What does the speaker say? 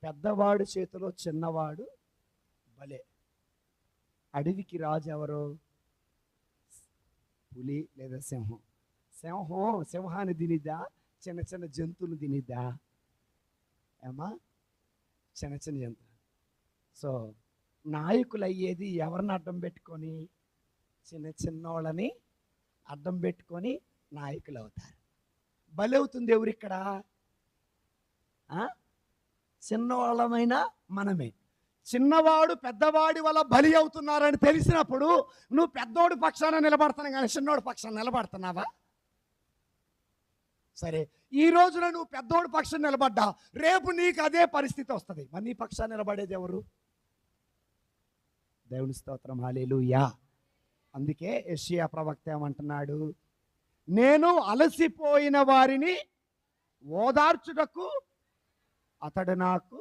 పెద్దవాడు చేతిలో చిన్నవాడు భలే. అడవికి రాజు ఎవరు? పులి లేదా సింహం. సింహాన్ని తినిద్దా? చిన్న చిన్న జంతువులు తినిద్దా? ఏమా? చిన్న చిన్న జంతువులు. సో నాయకులు అయ్యేది ఎవరిని అడ్డం పెట్టుకొని? చిన్న చిన్నోళ్ళని అడ్డం పెట్టుకొని నాయకులు అవుతారు. బలి అవుతుంది ఎవరిక్కడ? చిన్నవాళ్ళమైనా మనమే. చిన్నవాడు పెద్దవాడి వల్ల బలి అవుతున్నారని తెలిసినప్పుడు నువ్వు పెద్దోడి పక్షాన నిలబడుతున్నావు కానీ చిన్నోడి పక్షాన నిలబడుతున్నావా? సరే, ఈ రోజున నువ్వు పెద్దోడి పక్షాన నిలబడ్డా, రేపు నీకు అదే పరిస్థితి వస్తుంది. మరి నీ పక్షాన నిలబడేది ఎవరు? దేవుని స్తోత్రం, హల్లెలూయా. అందుకే యెషయా ప్రవక్త ఏమంటున్నాడు? నేను అలసిపోయిన వారిని ఓదార్చుటకు అతడు నాకు